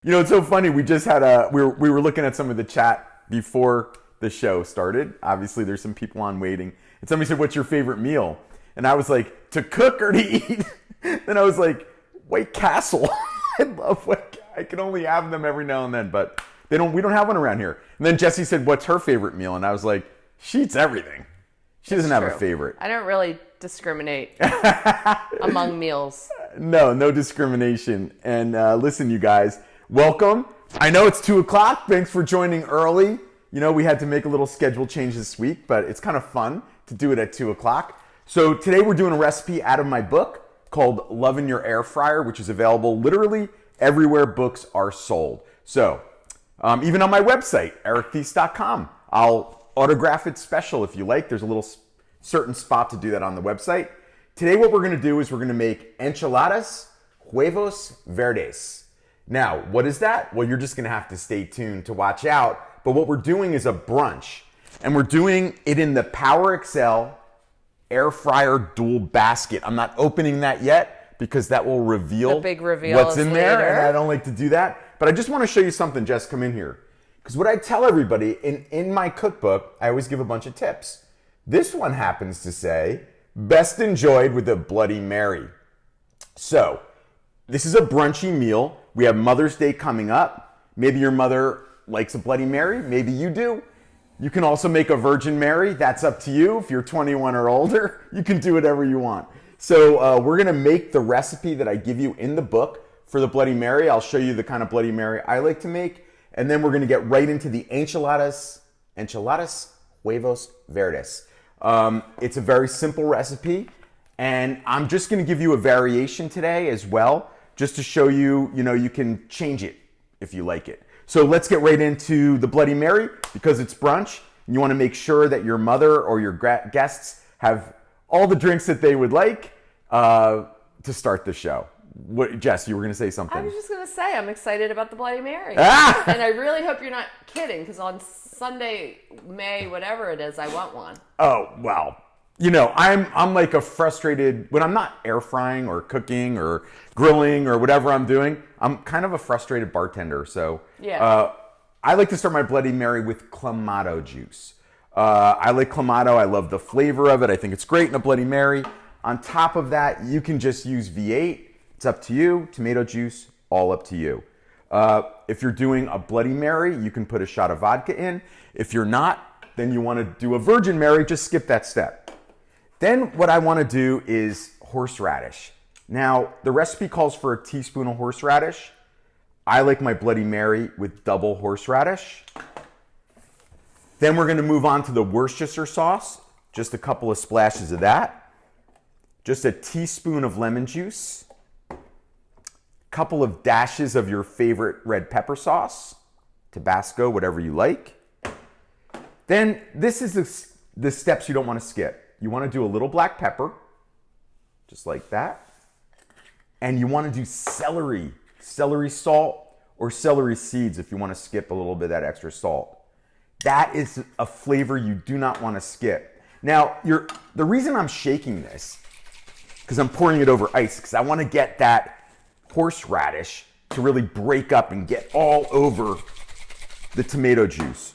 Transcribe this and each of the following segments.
You know, it's so funny. We just had we were looking at some of the chat before the show started. Obviously, there's some people on waiting. And somebody said, "What's your favorite meal?" And I was like, "To cook or to eat?" Then I was like, "White Castle." I love I can only have them every now and then, but we don't have one around here. And then Jessie said, "What's her favorite meal?" And I was like, "She eats everything. She doesn't have a favorite." I don't really discriminate among meals. No discrimination. And listen, you guys, welcome. I know it's 2 o'clock. Thanks for joining early. You know, we had to make a little schedule change this week, but it's kind of fun to do it at 2 o'clock. So today we're doing a recipe out of my book called Love in Your Air Fryer, which is available literally everywhere books are sold. So even on my website, erictheiss.com, I'll autograph it special if you like. There's a little certain spot to do that on the website. Today what we're going to do is we're going to make enchiladas, huevos verdes. Now, what is that? Well, you're just going to have to stay tuned to watch out. But what we're doing is a brunch, and we're doing it in the PowerXL air fryer dual basket. I'm not opening that yet because that will reveal the big reveal what's in there, later. and I don't like to do that. But I just want to show you something. Jess, come in here. Because what I tell everybody in my cookbook, I always give a bunch of tips. This one happens to say, best enjoyed with a Bloody Mary. So, this is a brunchy meal. We have Mother's Day coming up. Maybe your mother likes a Bloody Mary. Maybe you do. You can also make a Virgin Mary. That's up to you. If you're 21 or older, you can do whatever you want. So we're going to make the recipe that I give you in the book for the Bloody Mary. I'll show you the kind of Bloody Mary I like to make. And then we're going to get right into the enchiladas huevos verdes. It's a very simple recipe. And I'm just going to give you a variation today as well, just to show you, you can change it if you like it. So let's get right into the Bloody Mary because it's brunch. And you want to make sure that your mother or your guests have all the drinks that they would like to start the show. Jess, you were going to say something. I was just going to say I'm excited about the Bloody Mary. Ah! And I really hope you're not kidding because on Sunday, May, whatever it is, I want one. Oh, well. I'm like a frustrated, when I'm not air frying or cooking or grilling or whatever I'm doing, I'm kind of a frustrated bartender. So yeah. I like to start my Bloody Mary with Clamato juice. I like Clamato. I love the flavor of it. I think it's great in a Bloody Mary. On top of that, you can just use V8. It's up to you. Tomato juice, all up to you. If you're doing a Bloody Mary, you can put a shot of vodka in. If you're not, then you want to do a Virgin Mary, just skip that step. Then what I want to do is horseradish. Now, the recipe calls for a teaspoon of horseradish. I like my Bloody Mary with double horseradish. Then we're going to move on to the Worcestershire sauce. Just a couple of splashes of that. Just a teaspoon of lemon juice. A couple of dashes of your favorite red pepper sauce. Tabasco, whatever you like. Then this is the steps you don't want to skip. You want to do a little black pepper, just like that. And you want to do celery salt or celery seeds if you want to skip a little bit of that extra salt. That is a flavor you do not want to skip. Now, the reason I'm shaking this, because I'm pouring it over ice, because I want to get that horseradish to really break up and get all over the tomato juice.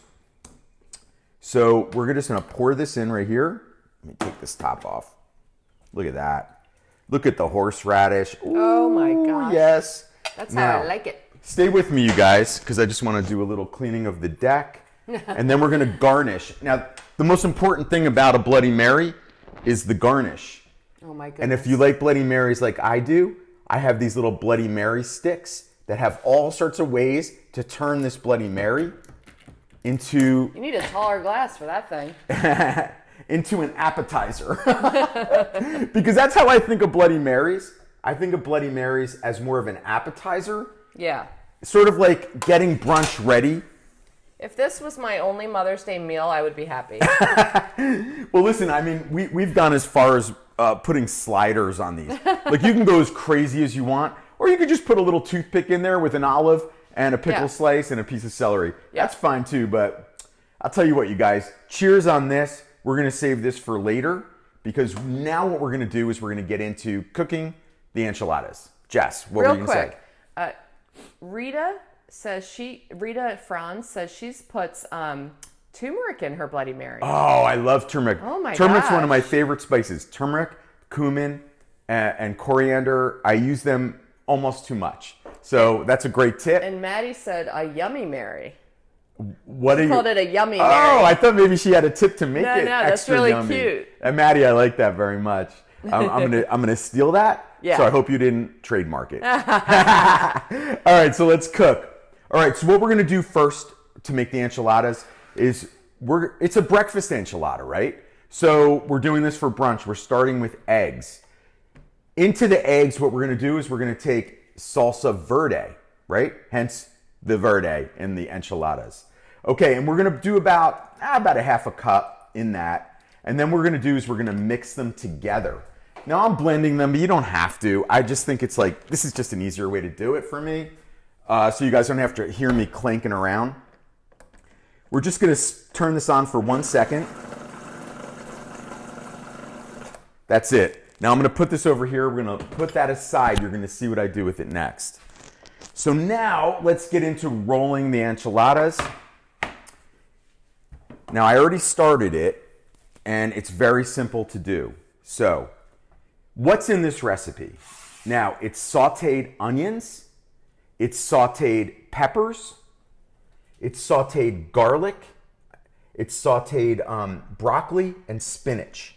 So we're just going to pour this in right here. Let me take this top off. Look at that. Look at the horseradish. Ooh, oh my gosh. Yes. That's how I like it. Stay with me, you guys, because I just want to do a little cleaning of the deck. And then we're going to garnish. Now, the most important thing about a Bloody Mary is the garnish. Oh my goodness. And if you like Bloody Marys like I do, I have these little Bloody Mary sticks that have all sorts of ways to turn this Bloody Mary into... You need a taller glass for that thing. into an appetizer. Because that's how I think of Bloody Marys. I think of Bloody Marys as more of an appetizer. Yeah. Sort of like getting brunch ready. If this was my only Mother's Day meal, I would be happy. Well, listen, I mean, we've gone as far as putting sliders on these. Like, you can go as crazy as you want, or you could just put a little toothpick in there with an olive and a pickle slice and a piece of celery. Yeah. That's fine too, but I'll tell you what, you guys, cheers on this. We're going to save this for later because now what we're going to do is we're going to get into cooking the enchiladas. Jess, what were you going to say? Rita says Rita Franz says she's puts turmeric in her Bloody Mary. Oh, I love turmeric. Oh my Turmeric's one of my gosh. favorite spices. Turmeric, cumin, and coriander. I use them almost too much. So that's a great tip. And Maddie said a yummy Mary. What She are called you? it a yummy Mary. Oh, I thought maybe she had a tip to make No, it no, that's extra really yummy. cute. And Maddie, I like that very much. I'm gonna steal that. Yeah. So I hope you didn't trademark it. All right, so let's cook. All right, so what we're gonna do first to make the enchiladas is it's a breakfast enchilada, right? So we're doing this for brunch. We're starting with eggs. Into the eggs, what we're gonna do is we're gonna take salsa verde, right? Hence the verde in the enchiladas. Okay, and we're gonna do about a half a cup in that. And then what we're gonna do is we're gonna mix them together. Now I'm blending them, but you don't have to. I just think it's like, this is just an easier way to do it for me. So you guys don't have to hear me clanking around. We're just gonna turn this on for 1 second. That's it. Now I'm gonna put this over here. We're gonna put that aside. You're gonna see what I do with it next. So now let's get into rolling the enchiladas. Now I already started it and it's very simple to do. So what's in this recipe? Now it's sauteed onions, it's sauteed peppers, it's sauteed garlic, it's sauteed broccoli and spinach.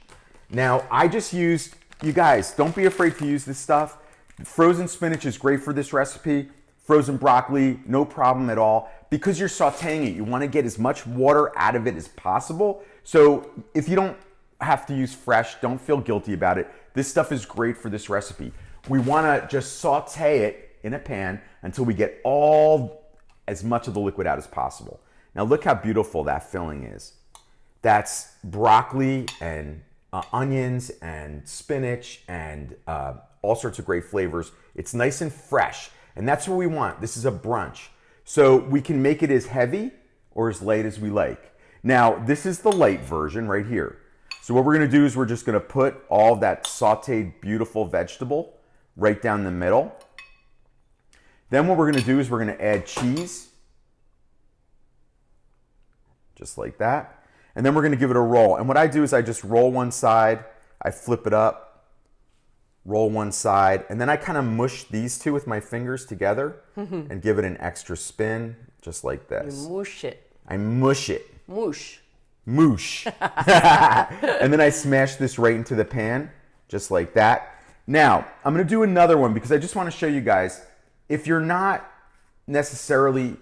Now I just used, you guys, don't be afraid to use this stuff. Frozen spinach is great for this recipe. Frozen broccoli, no problem at all. Because you're sauteing it, you want to get as much water out of it as possible. So if you don't have to use fresh, don't feel guilty about it. This stuff is great for this recipe. We want to just saute it in a pan until we get as much of the liquid out as possible. Now look how beautiful that filling is. That's broccoli and onions and spinach and all sorts of great flavors. It's nice and fresh. And that's what we want. This is a brunch. So we can make it as heavy or as light as we like. Now, this is the light version right here. So what we're gonna do is we're just gonna put all of that sauteed, beautiful vegetable right down the middle. Then what we're gonna do is we're gonna add cheese, just like that. And then we're gonna give it a roll. And what I do is I just roll one side, I flip it up, roll one side, and then I kind of mush these two with my fingers together and give it an extra spin, just like this. You mush it. I mush it. Moosh. Moosh. And then I smash this right into the pan, just like that. Now, I'm gonna do another one because I just wanna show you guys, if you're not necessarily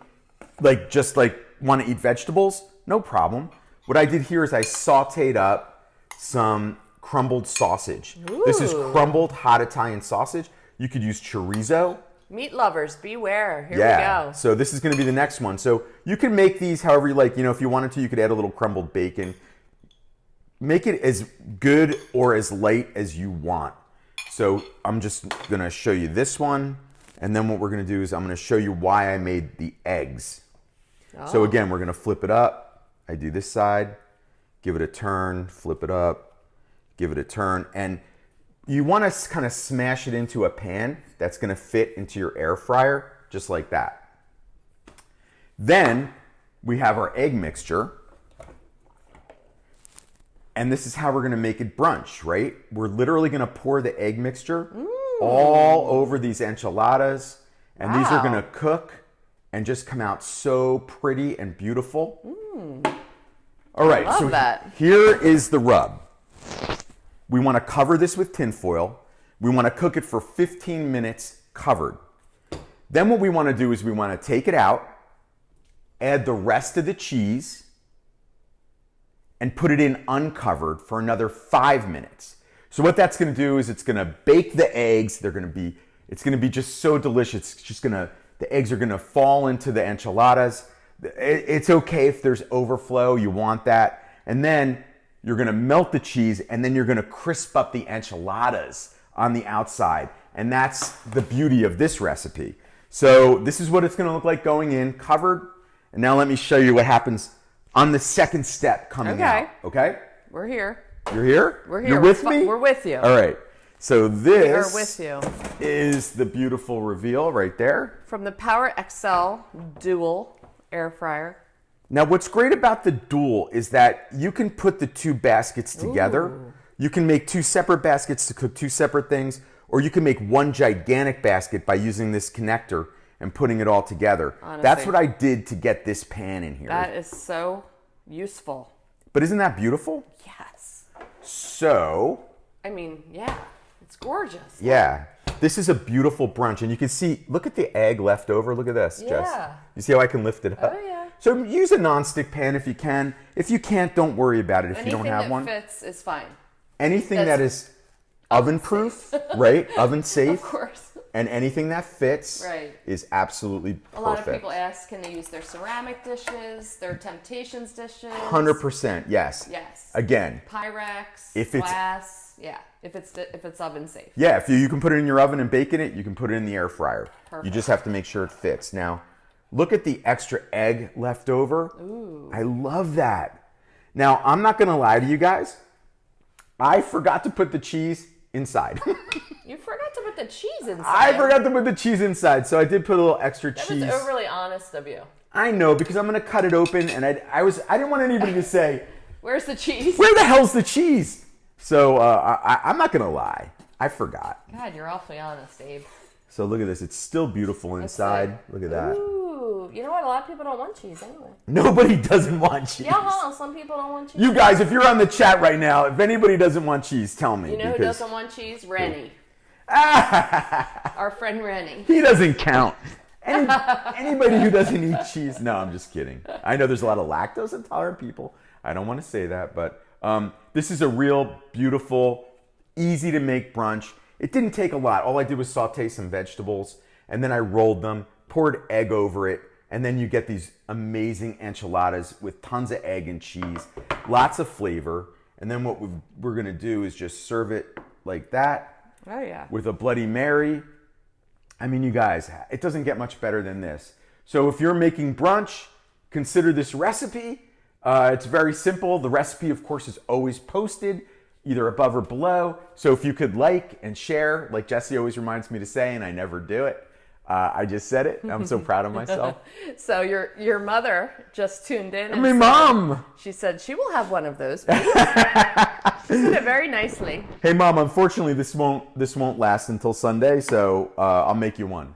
just wanna eat vegetables, no problem. What I did here is I sauteed up some crumbled sausage. Ooh. This is crumbled hot Italian sausage. You could use chorizo. Meat lovers, beware. Here we go. So this is going to be the next one. So you can make these however you like. You know, if you wanted to, you could add a little crumbled bacon. Make it as good or as light as you want. So I'm just going to show you this one. And then what we're going to do is I'm going to show you why I made the eggs. Oh. So again, we're going to flip it up. I do this side, give it a turn, flip it up, give it a turn, and you want to kind of smash it into a pan that's going to fit into your air fryer, just like that. Then we have our egg mixture, and this is how we're going to make it brunch, right? We're literally going to pour the egg mixture all over these enchiladas, and these are going to cook and just come out so pretty and beautiful. All right, love so that. Here is the rub. We want to cover this with tin foil. We want to cook it for 15 minutes covered. Then what we want to do is we want to take it out, add the rest of the cheese, and put it in uncovered for another 5 minutes. So what that's going to do is it's going to bake the eggs. It's going to be just so delicious. It's just the eggs are going to fall into the enchiladas. It's okay if there's overflow. You want that. And then you're going to melt the cheese, and then you're going to crisp up the enchiladas on the outside. And that's the beauty of this recipe. So this is what it's going to look like going in, covered. And now let me show you what happens on the second step coming out. Okay? We're here. You're here? We're here. You're with me? We're with you. All right. So We this are with you. is the beautiful reveal right there. From the PowerXL Dual Air Fryer. Now, what's great about the Dual is that you can put the two baskets together. Ooh. You can make two separate baskets to cook two separate things, or you can make one gigantic basket by using this connector and putting it all together. Honestly, that's what I did to get this pan in here. That is so useful. But isn't that beautiful? Yes. So, I mean, yeah, it's gorgeous. yeah, this is a beautiful brunch. And you can see, look at the egg left over. Look at this, Jess. Yeah. You see how I can lift it up? Oh, yeah. So use a nonstick pan if you can. If you can't, don't worry about it if you don't have one. Anything that fits is fine. Anything that is oven proof, right? Oven safe. Of course. And anything that fits Right. is absolutely perfect. A lot of people ask, can they use their ceramic dishes, their Temptations dishes? 100%, yes. Yes. Again, Pyrex, If it's- glass, yeah. If it's oven safe. yeah, if you can put it in your oven and bake in it, you can put it in the air fryer. Perfect. You just have to make sure it fits. Now, look at the extra egg left over. Ooh. I love that. Now, I'm not going to lie to you guys. I forgot to put the cheese inside. You forgot to put the cheese inside. I forgot to put the cheese inside, so I did put a little extra That cheese. was overly honest of you. I know, because I'm going to cut it open, and I didn't want anybody to say, Where's the cheese? where the hell's the cheese? So I'm not going to lie. I forgot. God, you're awfully honest, Abe. So look at this. It's still beautiful inside. Look at that. Ooh, you know what? A lot of people don't want cheese anyway. Nobody doesn't want cheese. Yeah, huh? Some people don't want cheese. You guys, if you're on the chat right now, if anybody doesn't want cheese, tell me. You know who doesn't want cheese? Rennie. Our friend Rennie. He doesn't count. Anybody who doesn't eat cheese. No, I'm just kidding. I know there's a lot of lactose intolerant people. I don't want to say that, but this is a real beautiful, easy to make brunch. It didn't take a lot. All I did was saute some vegetables, and then I rolled them, poured egg over it, and then you get these amazing enchiladas with tons of egg and cheese, lots of flavor. And then what we're going to do is just serve it like that. Oh, yeah. With a Bloody Mary. I mean, you guys, it doesn't get much better than this. So if you're making brunch, consider this recipe. It's very simple. The recipe, of course, is always posted either above or below. So if you could like and share, like Jesse always reminds me to say, and I never do it. I just said it. I'm so proud of myself. So your mother just tuned in. My mom. She said she will have one of those. Please. She said it very nicely. Hey, Mom. Unfortunately, this won't last until Sunday, so I'll make you one.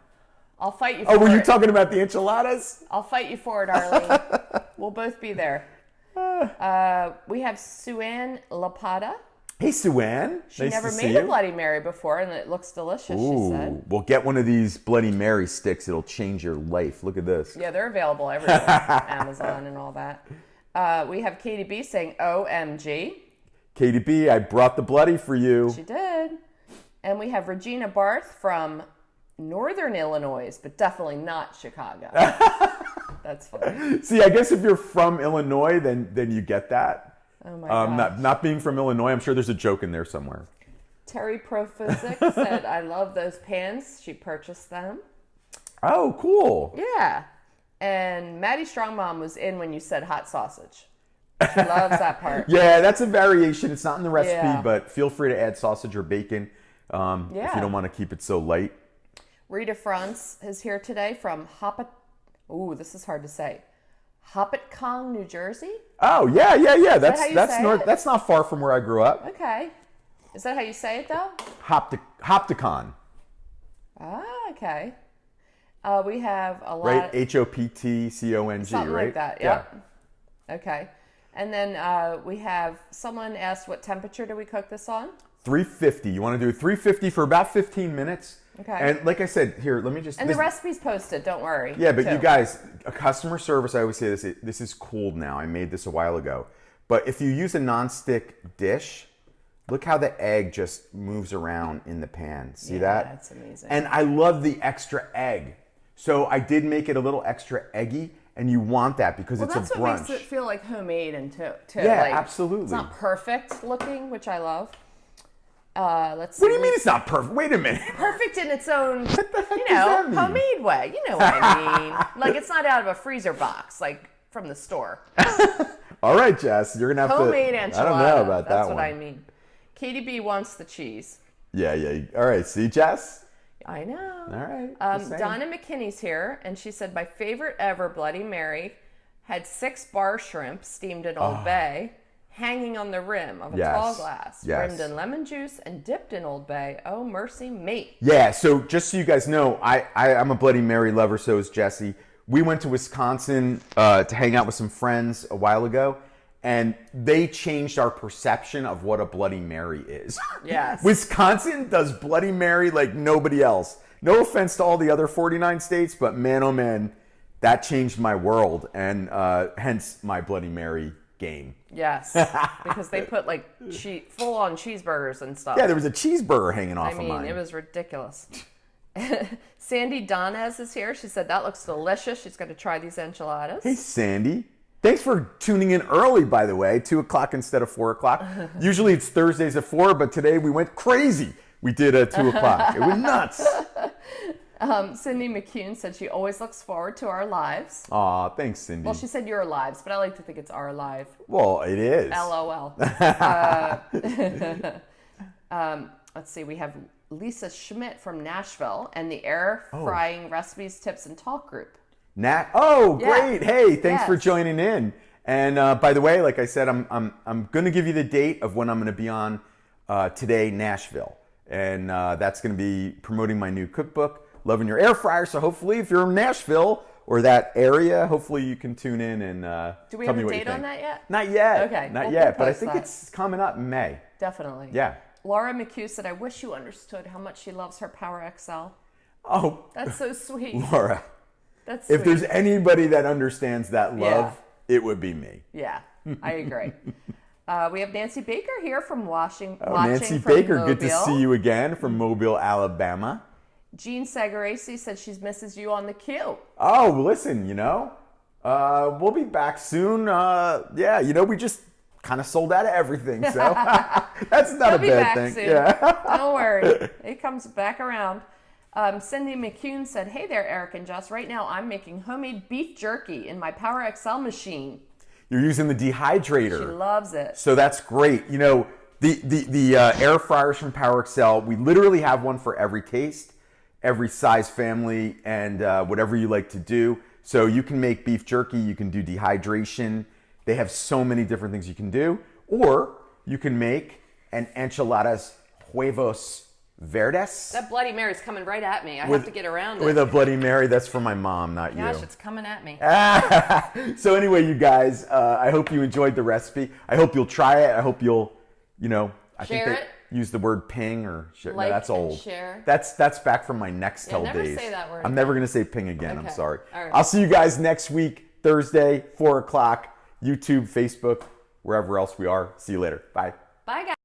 I'll fight you for it. Oh, were you talking about the enchiladas? I'll fight you for it, Arlene. We'll both be there. We have Suanne Lapada. Hey, Suanne. She Nice never to made see a you. Bloody Mary before, and it looks delicious, she said. Well, get one of these Bloody Mary sticks. It'll change your life. Look at this. Yeah, they're available everywhere. Amazon and all that. We have Katie B saying, OMG. Katie B, I brought the bloody for you. She did. And we have Regina Barth from Northern Illinois, but definitely not Chicago. That's funny. See, I guess if you're from Illinois, then you get that. Oh my gosh. Not being from Illinois, I'm sure there's a joke in there somewhere. Terry Prophysic said, I love those pans. She purchased them. Oh, cool. Yeah. And Maddie Strongmom was in when you said hot sausage. She loves that part. Yeah, that's a variation. It's not in the recipe, Yeah. but feel free to add sausage or bacon if Yeah. you don't want to keep it so light. Rita France is here today from this is hard to say. Hopatcong, New Jersey? Oh, yeah. how you say north. it? That's not far from where I grew up. Okay. Is that how you say it, though? Hopticon. Ah, okay. We have a lot. Right? HOPTCONG, Something right? like that, yep. Okay. And then we have someone asked, what temperature do we cook this on? 350. You want to do 350 for about 15 minutes. Okay. And like I said, here, let me just... And the recipe's posted, don't worry. Yeah, but too. you guys, a customer service, I always say this is cooled now. I made this a while ago. But if you use a nonstick dish, look how the egg just moves around in the pan. See that? That's amazing. And I love the extra egg. So I did make it a little extra eggy, and you want that because it's a that's brunch. what makes it feel like homemade and too. Yeah, like, absolutely. It's not perfect looking, which I love. Let's see. What do you mean it's not perfect? Wait a minute. Perfect in its own, does that mean? homemade way. You know what I mean? Like it's not out of a freezer box, like from the store. All right, Jess, you're gonna have Homemade to. enchilada. I don't know about That's that one. what I mean. Katie B wants the cheese. Yeah, yeah. All right. See, Jess? I know. All right. Donna McKinney's here, and she said, my favorite ever Bloody Mary had 6 bar shrimp steamed in Old Bay, hanging on the rim of a tall glass, rimmed in lemon juice and dipped in Old Bay. Oh, mercy me. Yeah, so just so you guys know, I'm a Bloody Mary lover, so is Jesse. We went to Wisconsin to hang out with some friends a while ago, and they changed our perception of what a Bloody Mary is. Yes. Wisconsin does Bloody Mary like nobody else. No offense to all the other 49 states, but man, oh man, that changed my world, and hence my Bloody Mary game. Yes, because they put like full-on cheeseburgers and stuff. Yeah, there was a cheeseburger hanging off of mine. It was ridiculous. Sandy Donez is here. She said, that looks delicious. She's going to try these enchiladas. Hey, Sandy. Thanks for tuning in early, by the way, 2 o'clock instead of 4 o'clock. Usually it's Thursdays at 4, but today we went crazy. We did a 2 o'clock. It was nuts. Cindy McCune said she always looks forward to our lives. Aw, thanks, Cindy. Well, she said your lives, but I like to think it's our live. Well, it is. LOL. Let's see. We have Lisa Schmidt from Nashville and the Air Frying Recipes, Tips, and Talk group. Great. Hey, thanks for joining in. And by the way, like I said, I'm going to give you the date of when I'm going to be on Today Nashville. And that's going to be promoting my new cookbook, Loving Your Air Fryer. So hopefully if you're in Nashville or that area, hopefully you can tune in and Do we tell have me a what you date think. on that yet? Not yet. Okay. Not We'll yet, but I post think that. it's coming up in May. Definitely. Yeah. Laura McHugh said, I wish you understood how much she loves her PowerXL. Oh. That's so sweet. Laura. That's sweet. If there's anybody that understands that love, it would be me. Yeah, I agree. We have Nancy Baker here from watching Nancy from Baker, Mobile. good to see you again from Mobile, Alabama. Jean Sagaracy said she misses you on the queue. Oh, listen, we'll be back soon. We just kind of sold out of everything, so that's not a bad thing. Soon. Yeah. Don't worry, it comes back around. Cindy McCune said, hey there, Eric and Jess. Right now I'm making homemade beef jerky in my PowerXL machine. You're using the dehydrator. She loves it. So that's great. The air fryers from PowerXL, we literally have one for every taste, every size family, and whatever you like to do. So you can make beef jerky, you can do dehydration. They have so many different things you can do. Or you can make an enchiladas Huevos Verdes. That Bloody Mary's coming right at me. I have to get around it. With a Bloody Mary, that's for my mom, not you. Gosh, it's coming at me. So anyway, you guys, I hope you enjoyed the recipe. I hope you'll try it. I hope you'll, I think they use the word ping or share. Like no, that's old. and share. That's back from my Nextel never days. say that word I'm never going to say ping again. Okay. I'm sorry. All right. I'll see you guys next week, Thursday, 4 o'clock, YouTube, Facebook, wherever else we are. See you later. Bye. Bye, guys.